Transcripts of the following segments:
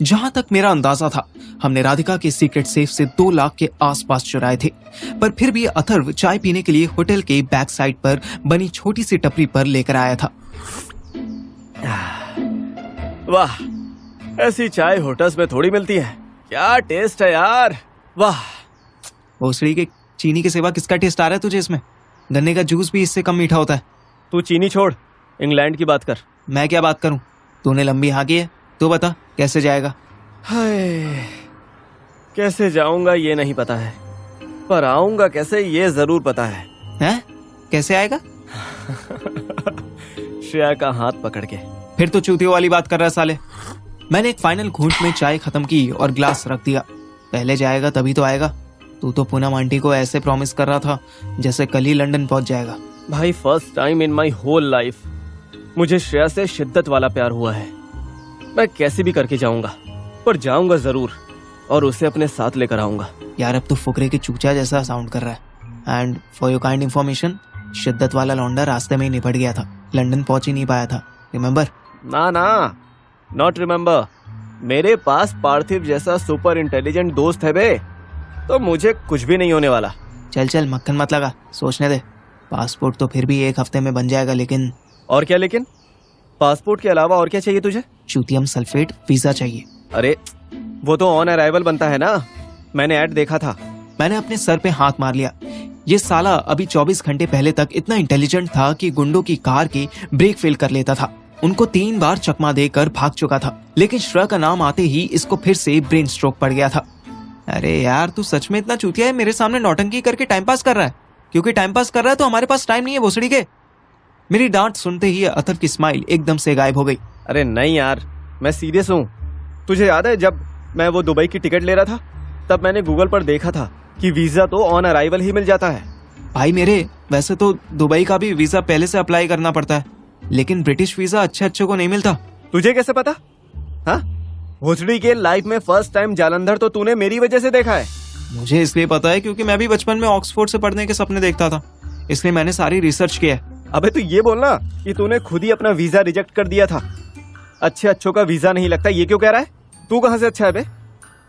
जहां तक मेरा अंदाजा था, हमने राधिका के सीक्रेट सेफ से 2 लाख के आसपास चुराए थे, पर फिर भी अथर्व चाय पीने के लिए होटल के बैक साइड पर बनी छोटी सी टपरी पर लेकर आया था। वाह, ऐसी चाय होटल्स में थोड़ी मिलती है। क्या टेस्ट है यार, वाह। भोसड़ी के चीनी के सिवा किसका टेस्ट आ रहा है तुझे इसमें? गन्ने का जूस भी इससे कम मीठा होता है। तू चीनी छोड़, इंग्लैंड की बात कर। मैं क्या बात करूं? तूने लंबी हाँकी है, तू बता कैसे जाएगा? हाय, कैसे जाऊंगा ये नहीं पता है, पर आऊंगा कैसे ये जरूर पता है। हैं? कैसे आएगा? श्रेया का हाथ पकड़ के। फिर तो चूतियों वाली बात कर रहा है साले। मैंने एक फाइनल घूंट में चाय खत्म की और ग्लास रख दिया। पहले जाएगा तभी तो आएगा। तू तो पूनम आंटी को ऐसे प्रॉमिस कर रहा था जैसे कल ही लंदन पहुंच जाएगा। भाई, first time in my whole life मुझे श्रेया से शिद्दत वाला प्यार हुआ है। मैं कैसे भी करके जाऊंगा, पर जाऊंगा जरूर और उसे अपने साथ लेकर आऊंगा। यार अब तो फुकरे के चूचा जैसा साउंड कर रहा है। And for your kind information, शिद्दत वाला लौंडा रास्ते में ही निपट गया था, लंदन पहुंच ही नहीं पाया था। रिमेम्बर? ना ना, नॉट रिमेम्बर। मेरे पास पार्थिव जैसा सुपर इंटेलिजेंट दोस्त है बे, तो मुझे कुछ भी नहीं होने वाला। चल चल मक्खन मत लगा, सोचने दे। पासपोर्ट तो फिर भी 1 हफ्ते में बन जाएगा, लेकिन और क्या लेकिन? पासपोर्ट के अलावा और क्या चाहिए तुझे? चूतियम सल्फेट वीजा चाहिए। अरे वो तो ऑन अराइवल बनता है ना, मैंने ऐड देखा था। मैंने अपने सर पे हाथ मार लिया। ये साला अभी 24 घंटे पहले तक इतना इंटेलिजेंट था कि गुंडों की कार की ब्रेक फेल कर लेता था, उनको 3 बार चकमा देकर भाग चुका था। लेकिन श्रेया का नाम आते ही इसको फिर से ब्रेन स्ट्रोक पड़ गया था। अरे यार तू सच में इतना चूतिया है? मेरे सामने नौटंकी करके टाइम पास कर रहा है? क्योंकि टाइम पास कर रहा है तो हमारे पास टाइम नहीं है भोसड़ी के। मेरी डांट सुनते ही अथर्व की स्माइल एकदम से गायब हो गई। अरे नहीं यार, मैं सीरियस हूँ। तुझे याद है जब मैं वो दुबई की टिकट ले रहा था, तब मैंने गूगल पर देखा था कि वीजा तो ऑन अराइवल ही मिल जाता है। भाई मेरे, वैसे तो दुबई का भी वीजा पहले से अप्लाई करना पड़ता है, लेकिन ब्रिटिश वीजा अच्छे को नहीं मिलता। तुझे कैसे पता? हाँ, भोसड़ी के लाइफ में फर्स्ट टाइम जालंधर तो तूने मेरी वजह से देखा है। मुझे इसलिए पता है क्योंकि मैं भी बचपन में ऑक्सफोर्ड से पढ़ने के सपने देखता था, इसलिए मैंने सारी रिसर्च किया है। अबे तू ये बोलना कि तूने खुद ही अपना वीजा रिजेक्ट कर दिया था। अच्छों का वीजा नहीं लगता, ये क्यों कह रहा है? तू कहाँ से अच्छा है बे?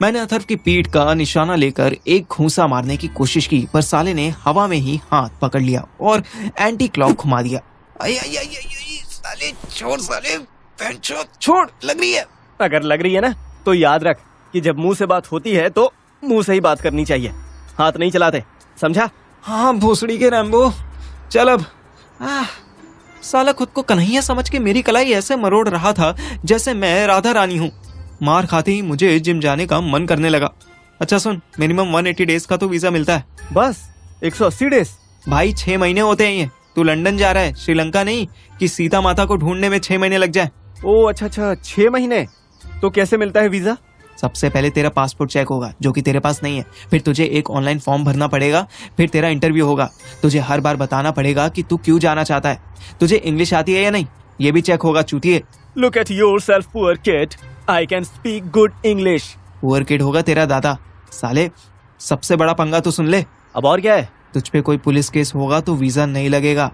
मैंने अथर्व की पीठ का निशाना लेकर एक घूंसा मारने की कोशिश की, पर साले ने हवा में ही हाथ पकड़ लिया और एंटी क्लॉक घुमा दिया। साले छोड़, साले छोड़, लग रही है। अगर लग रही है ना तो याद रख कि जब मुंह से बात होती है तो मुंह से ही बात करनी चाहिए, हाथ नहीं चलाते, समझा? हाँ भोसड़ी के रैम्बो, चल अब। साला खुद को कन्हैया समझ के मेरी कलाई ऐसे मरोड़ रहा था जैसे मैं राधा रानी हूँ। मार खाते ही मुझे जिम जाने का मन करने लगा। अच्छा सुन, मिनिमम 180 डेज का तो वीजा मिलता है। बस 180 डेज? भाई 6 महीने होते हैं ये। तू लंदन जा रहा है, श्रीलंका नहीं कि सीता माता को ढूंढने में 6 महीने लग जाए। ओ अच्छा, 6 महीने। तो कैसे मिलता है वीजा? सबसे पहले तेरा पासपोर्ट चेक होगा, जो कि तेरे पास नहीं है। फिर तुझे एक ऑनलाइन फॉर्म भरना पड़ेगा। फिर तेरा इंटरव्यू होगा। तुझे हर बार बताना पड़ेगा कि तू क्यों जाना चाहता है। तुझे इंग्लिश आती है या नहीं, ये भी चेक होगा चूतिए। Look at yourself, poor kid. I can speak good English. Poor kid होगा तेरा दादा। साले सबसे बड़ा पंगा तो सुन ले। अब और क्या है? तुझ पे कोई पुलिस केस होगा तो वीजा नहीं लगेगा।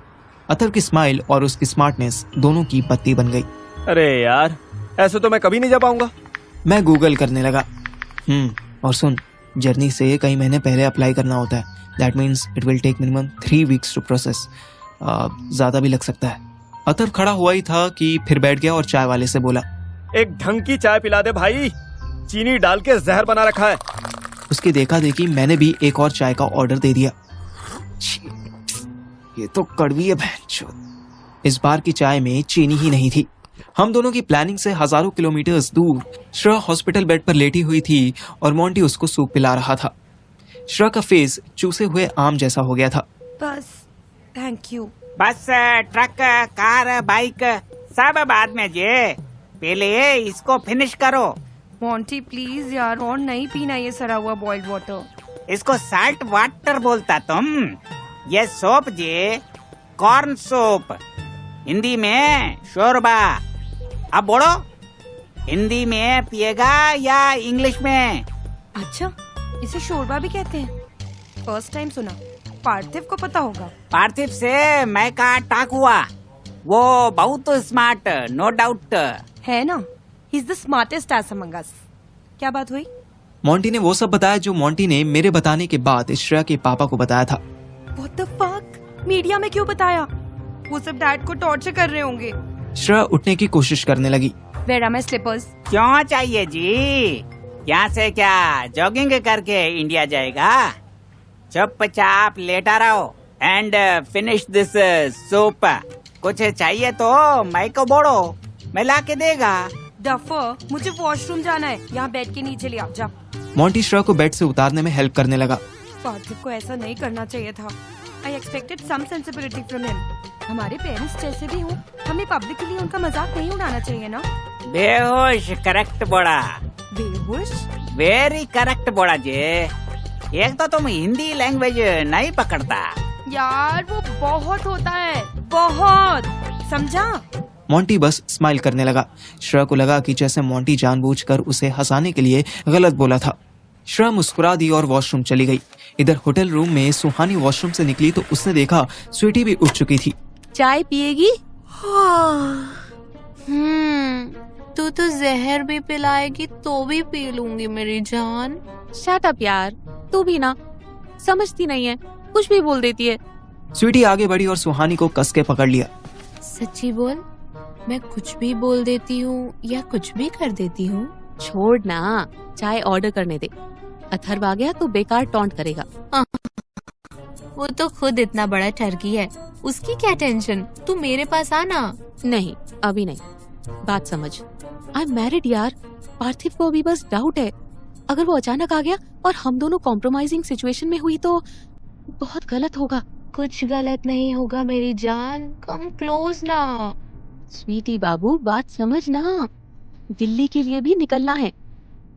अथर्व की स्माइल और उसकी स्मार्टनेस दोनों की बत्ती बन गई। अरे यार, ऐसे तो मैं कभी नहीं जा पाऊंगा। मैं गूगल करने लगा। और सुन, जर्नी से कई महीने पहले अप्लाई करना होता है। That means it will take minimum 3 weeks to process. ज्यादा भी लग सकता है। अथर्व खड़ा हुआ ही था कि फिर बैठ गया और चाय वाले से बोला, एक ढंग की चाय पिला दे भाई, चीनी डाल के जहर बना रखा है। उसकी देखा देखी मैंने भी एक और चाय का ऑर्डर दे दिया। ये तो कड़वी है भैंचोद। इस बार की चाय में चीनी ही नहीं थी। हम दोनों की प्लानिंग से हजारों किलोमीटर्स दूर श्रेया हॉस्पिटल बेड पर लेटी हुई थी और मोंटी उसको सूप पिला रहा था। श्रेया का फेस चूसे हुए आम जैसा हो गया था। बस, थैंक यू। बस, ट्रक, कार, बाइक सब बाद में जे, पहले इसको फिनिश करो। मोंटी प्लीज यार, और नहीं पीना ये सड़ा हुआ बॉइल्ड वाटर। इसको साल्ट वाटर बोलता तुम। ये सोप जे कॉर्न सूप, हिंदी में शोरबा। अब बोलो, हिंदी में पिएगा या इंग्लिश में? अच्छा, इसे शोरबा भी कहते हैं? फर्स्ट टाइम सुना। पार्थिव को पता होगा। पार्थिव से मैं का टाक हुआ, वो बहुत स्मार्ट, नो डाउट है ना। He is the smartest as among us. क्या बात हुई? मोंटी ने वो सब बताया जो मोंटी ने मेरे बताने के बाद श्रेया के पापा को बताया था। What the fuck? मीडिया में क्यों बताया? वो सब डैड को टॉर्चर कर रहे होंगे। श्रेया उठने की कोशिश करने लगी। Where are my slippers? क्यों चाहिए जी? यहाँ से क्या जॉगिंग करके इंडिया जाएगा? चुपचाप लेटा रहो एंड फिनिश दिस सूप। कुछ चाहिए तो मैं को बोलो, मैं ला के देगा। डफर, मुझे वॉशरूम जाना है। यहाँ बेड के नीचे ले आओ, जा। मोंटी श्रेया को बेड से उतारने में हेल्प करने लगा। पार्थिव को ऐसा नहीं करना चाहिए था। I expected some sensibility from him. हमारे पेरेंट्स जैसे भी हों, हमें पब्लिकली उनका मजाक नहीं उड़ाना चाहिए ना। बेहोश करेक्ट बोला, बेहोश? वेरी करेक्ट बोला जी। एक तो तुम हिंदी लैंग्वेज नहीं पकड़ता। यार वो बहुत होता है, बहुत, समझा? मोंटी बस स्माइल करने लगा। श्रेया को लगा कि जैसे मोंटी जानबूझकर उसे हंसाने के लिए गलत बोला था। श्रेया मुस्कुरा दी और वॉशरूम चली गई। इधर होटल रूम में सुहानी वॉशरूम से निकली तो उसने देखा स्वीटी भी उठ चुकी थी। चाय पिएगी? तू तो जहर भी पिलाएगी तो भी पी लूंगी मेरी जान। शट अप यार, तू भी ना समझती नहीं है, कुछ भी बोल देती है। स्वीटी आगे बढ़ी और सुहानी को कस के पकड़ लिया। सच्ची बोल, मैं कुछ भी बोल देती हूँ या कुछ भी कर देती हूँ? छोड़ ना, चाय ऑर्डर करने दे। अथर्व आ गया तो बेकार टॉन्ट करेगा। वो तो खुद इतना बड़ा ठरकी है, उसकी क्या टेंशन, तू मेरे पास आना। नहीं, अभी नहीं, बात समझ। आई एम मैरिड यार। पार्थिव को अभी बस डाउट है, अगर वो अचानक आ गया और हम दोनों कॉम्प्रोमाइजिंग सिचुएशन में हुई तो बहुत गलत होगा। कुछ गलत नहीं होगा मेरी जान, कम क्लोज ना। स्वीटी बाबू, बात समझ ना, दिल्ली के लिए भी निकलना है,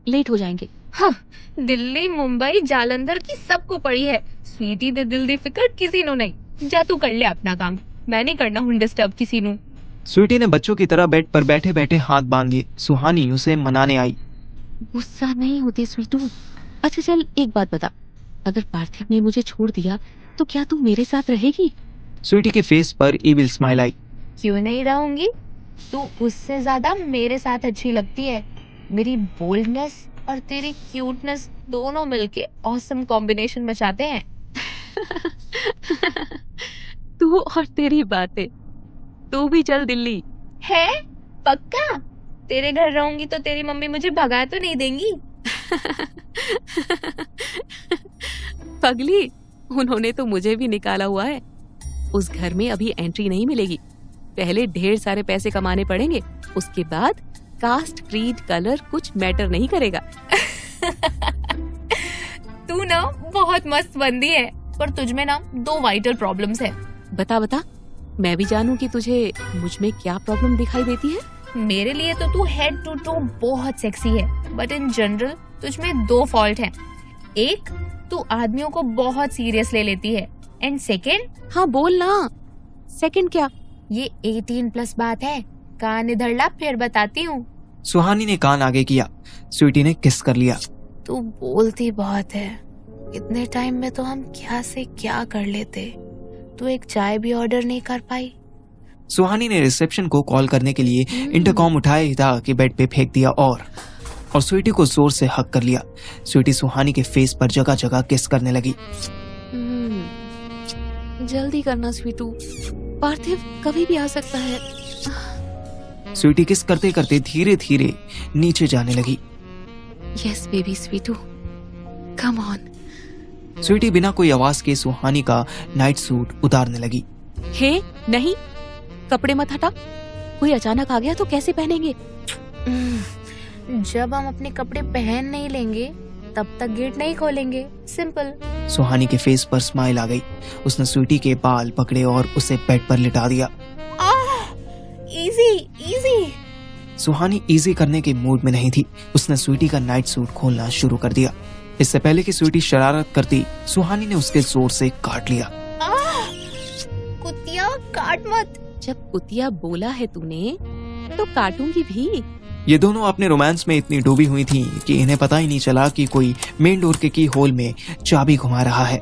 लेट हो जाएंगे। हाँ, दिल्ली मुंबई जालंधर की सबको पड़ी है, स्वीटी दे दिल दी फिक्र किसी नो नहीं। जा तू कर ले अपना काम, मैं नहीं करना हूँ डिस्टर्ब किसी नु। स्वीटी ने बच्चों की तरह बेड पर बैठे बैठे हाथ बांध लिए। सुहानी उसे मनाने आई। गुस्सा नहीं होती स्वीटू। अच्छा चल एक बात बता, अगर पार्थिव ने मुझे छोड़ दिया तो क्या तू मेरे साथ रहेगी? स्वीटी के फेस पर इविल स्माइल आई। क्यों नहीं रहूंगी, तू उससे ज्यादा मेरे साथ अच्छी लगती है। मेरी बोल्डनेस और तेरी क्यूटनेस दोनों मिलके ऑसम कॉम्बिनेशन मचाते हैं। तू और तेरी बातें, तू भी चल दिल्ली। है पक्का? तेरे घर रहूंगी तो तेरी मम्मी मुझे भगा तो नहीं देंगी? पगली, उन्होंने तो मुझे भी निकाला हुआ है। उस घर में अभी एंट्री नहीं मिलेगी, पहले ढेर सारे पैसे कमाने पड़ेंगे, उसके बाद कास्ट क्रीड कलर कुछ मैटर नहीं करेगा। तू ना बहुत मस्त बंदी है, पर तुझमें ना 2 वाइटल प्रॉब्लम्स है। बता बता, मैं भी जानूं कि तुझे मुझ में क्या प्रॉब्लम दिखाई देती है। मेरे लिए तो तू हेड टू टो बहुत सेक्सी है, बट इन जनरल तुझमें 2 फॉल्ट हैं। एक, तू आदमियों को बहुत सीरियस ले लेती है, एंड सेकेंड। हाँ बोल ना, सेकेंड क्या? ये 18+ बात है, कान इधर ला फिर बताती हूँ। सुहानी ने कान आगे किया। स्वीटी ने किस कर लिया। तू बोलती बहुत है, इतने टाइम में तो हम क्या से क्या कर लेते। तू एक चाय भी ऑर्डर नहीं कर पाई। सुहानी ने रिसेप्शन को कॉल करने के लिए इंटरकॉम उठाया ही था कि बेड पे फेंक दिया और स्वीटी को जोर से हक कर लिया। स्वीटी सुहानी के फेस पर जगह जगह किस करने लगी। जल्दी करना स्वीटू, पार्थिव कभी भी आ सकता है। स्वीटी किस करते करते धीरे धीरे नीचे जाने लगी। यस बेबी स्वीटू, कम ऑन। स्वीटी बिना कोई आवाज के सुहानी का नाइट सूट उतारने लगी। हे नहीं, कपड़े मत हटा, कोई अचानक आ गया तो कैसे पहनेंगे? जब हम अपने कपड़े पहन नहीं लेंगे तब तक गेट नहीं खोलेंगे, सिंपल। सुहानी के फेस पर स्माइल आ गई। उसने स्वीटी के बाल पकड़े और उसे बेड पर लिटा दिया। Easy easy. सुहानी इजी करने के मूड में नहीं थी। उसने स्वीटी का नाइट सूट खोलना शुरू कर दिया। इससे पहले कि स्वीटी शरारत करती, सुहानी ने उसके जोर से काट लिया। कुतिया काट मत। जब कुतिया बोला है तूने तो काटूंगी भी। ये दोनों अपने रोमांस में इतनी डूबी हुई थी कि इन्हें पता ही नहीं चला कि कोई मेन डोर के की होल में चाबी घुमा रहा है।